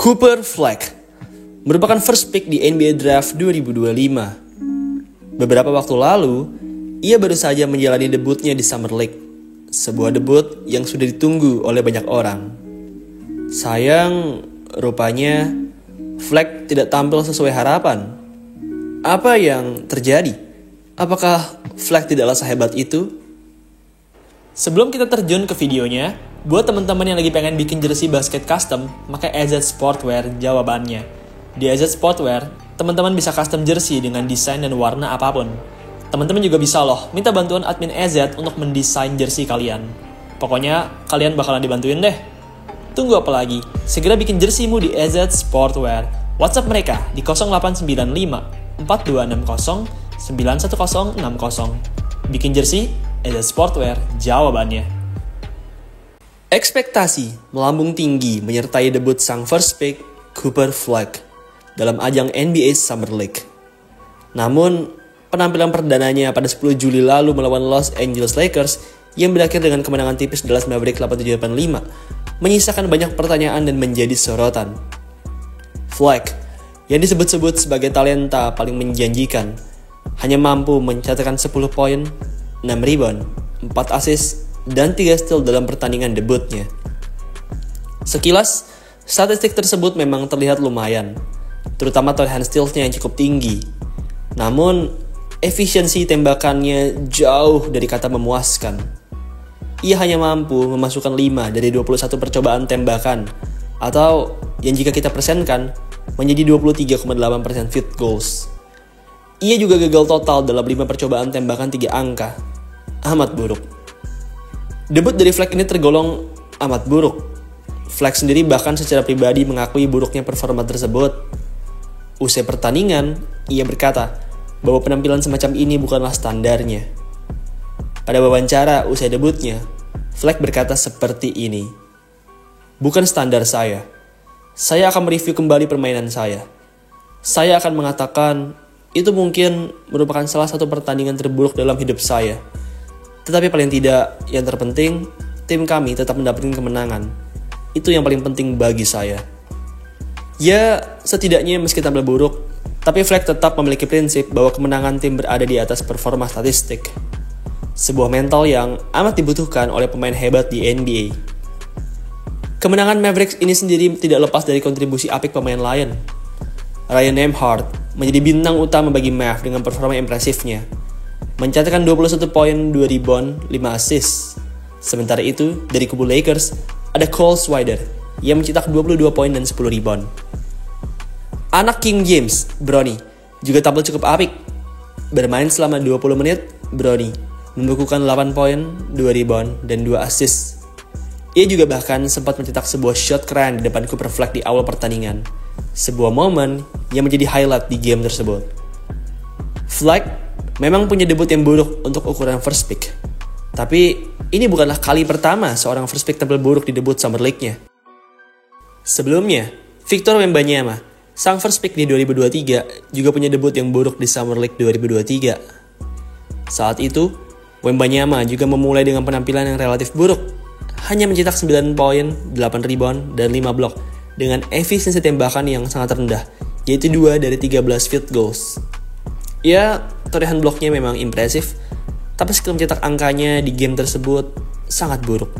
Cooper Fleck merupakan first pick di NBA Draft 2025. Beberapa waktu lalu, ia baru saja menjalani debutnya di Summer League, sebuah debut yang sudah ditunggu oleh banyak orang. Sayang, rupanya Fleck tidak tampil sesuai harapan. Apa yang terjadi? Apakah Fleck tidaklah sehebat itu? Sebelum kita terjun ke videonya, buat teman-teman yang lagi pengen bikin jersey basket custom, maka AZ Sportwear jawabannya. Di AZ Sportwear, teman-teman bisa custom jersey dengan desain dan warna apapun. Teman-teman juga bisa loh minta bantuan admin AZ untuk mendesain jersey kalian. Pokoknya kalian bakalan dibantuin deh. Tunggu apa lagi? Segera bikin jerseymu di AZ Sportwear. WhatsApp mereka di 0895 4260 91060. Bikin jersey, AZ Sportwear jawabannya. Ekspektasi melambung tinggi menyertai debut sang first pick Cooper Fleck dalam ajang NBA Summer League. Namun, penampilan perdananya pada 10 Juli lalu melawan Los Angeles Lakers yang berakhir dengan kemenangan tipis Dallas Mavericks 87-85 menyisakan banyak pertanyaan dan menjadi sorotan. Fleck, yang disebut-sebut sebagai talenta paling menjanjikan, hanya mampu mencatatkan 10 poin, 6 rebound, 4 assist, dan 3 steal dalam pertandingan debutnya. Sekilas, statistik tersebut memang terlihat lumayan, terutama torehan steals-nya yang cukup tinggi. Namun, efisiensi tembakannya jauh dari kata memuaskan. Ia hanya mampu memasukkan 5 dari 21 percobaan tembakan, atau yang jika kita persenkan, menjadi 23,8% field goals. Ia juga gagal total dalam 5 percobaan tembakan 3 angka. Amat buruk. Debut dari Fleck ini tergolong amat buruk. Fleck sendiri bahkan secara pribadi mengakui buruknya performa tersebut. Usai pertandingan, ia berkata bahwa penampilan semacam ini bukanlah standarnya. Pada wawancara usai debutnya, Fleck berkata seperti ini. Bukan standar saya. Saya akan mereview kembali permainan saya. Saya akan mengatakan, itu mungkin merupakan salah satu pertandingan terburuk dalam hidup saya. Tetapi paling tidak, yang terpenting, tim kami tetap mendapatkan kemenangan. Itu yang paling penting bagi saya. Ya, setidaknya meski tampil buruk, tapi Fleck tetap memiliki prinsip bahwa kemenangan tim berada di atas performa statistik. Sebuah mental yang amat dibutuhkan oleh pemain hebat di NBA. Kemenangan Mavericks ini sendiri tidak lepas dari kontribusi apik pemain lain. Ryan Nembhard menjadi bintang utama bagi Mavs dengan performa impresifnya, mencatatkan 21 poin, 2 rebound, 5 assist. Sementara itu, dari kubu Lakers, ada Cole Swider yang mencetak 22 poin dan 10 rebound. Anak King James, Bronny, juga tampil cukup apik. Bermain selama 20 menit, Bronny membukukan 8 poin, 2 rebound, dan 2 assist. Ia juga bahkan sempat mencetak sebuah shot keren di depan Cooper Fleck di awal pertandingan. Sebuah momen yang menjadi highlight di game tersebut. Fleck memang punya debut yang buruk untuk ukuran first pick. Tapi ini bukanlah kali pertama seorang first pick tampil buruk di debut Summer League-nya. Sebelumnya, Victor Wembanyama, sang first pick di 2023, juga punya debut yang buruk di Summer League 2023. Saat itu, Wembanyama juga memulai dengan penampilan yang relatif buruk. Hanya mencetak 9 poin, 8 rebound, dan 5 blok dengan efisiensi tembakan yang sangat rendah, yaitu 2 dari 13 field goals. Ya, torehan bloknya memang impresif, tapi skill mencetak angkanya di game tersebut sangat buruk.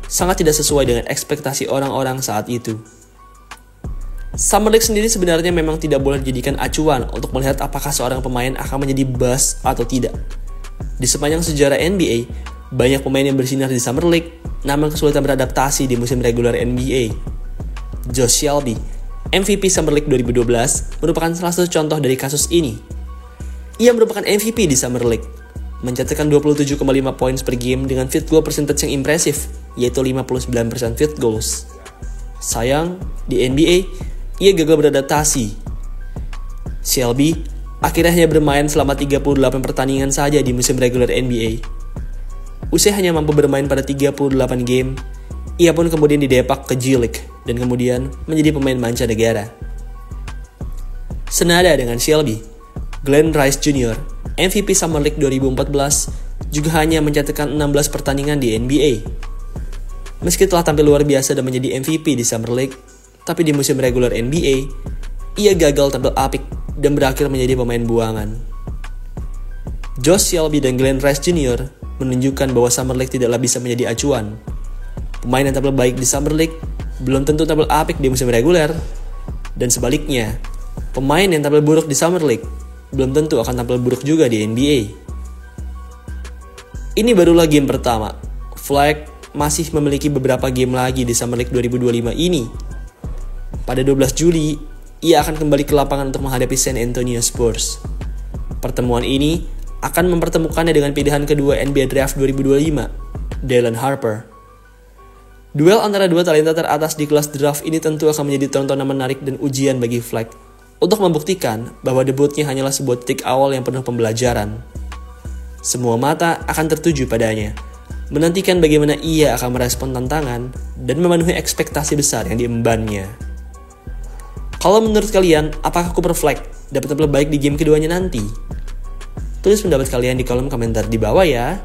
Sangat tidak sesuai dengan ekspektasi orang-orang saat itu. Summer League sendiri sebenarnya memang tidak boleh dijadikan acuan untuk melihat apakah seorang pemain akan menjadi bust atau tidak. Di sepanjang sejarah NBA, banyak pemain yang bersinar di Summer League, namun kesulitan beradaptasi di musim reguler NBA. Josh Shelby, MVP Summer League 2012, merupakan salah satu contoh dari kasus ini. Ia merupakan MVP di Summer League, mencatatkan 27,5 points per game dengan field goal percentage yang impresif, yaitu 59% field goals. Sayang, di NBA, ia gagal beradaptasi. Shelby akhirnya hanya bermain selama 38 pertandingan saja di musim reguler NBA. Usai hanya mampu bermain pada 38 game, ia pun kemudian didepak ke G League dan kemudian menjadi pemain mancanegara. Senada dengan Shelby, Glenn Rice Jr., MVP Summer League 2014, juga hanya mencatatkan 16 pertandingan di NBA. Meski telah tampil luar biasa dan menjadi MVP di Summer League, Tapi di musim reguler NBA, ia gagal tampil apik dan berakhir menjadi pemain buangan. Josh Shelby dan Glenn Rice Jr. menunjukkan bahwa Summer League tidaklah bisa menjadi acuan. Pemain yang tampil baik di Summer League belum tentu tampil apik di musim reguler. Dan sebaliknya, pemain yang tampil buruk di Summer League belum tentu akan tampil buruk juga di NBA. Ini barulah game pertama. Fleck masih memiliki beberapa game lagi di Summer League 2025 ini. Pada 12 Juli, ia akan kembali ke lapangan untuk menghadapi San Antonio Spurs. Pertemuan ini akan mempertemukannya dengan pilihan kedua NBA Draft 2025, Dylan Harper. Duel antara dua talenta teratas di kelas draft ini tentu akan menjadi tontonan menarik dan ujian bagi Fleck untuk membuktikan bahwa debutnya hanyalah sebuah titik awal yang penuh pembelajaran. Semua mata akan tertuju padanya, menantikan bagaimana ia akan merespon tantangan dan memenuhi ekspektasi besar yang diembannya. Kalau menurut kalian, apakah Cooper Fleck dapat tampil baik di game keduanya nanti? Tulis pendapat kalian di kolom komentar di bawah ya.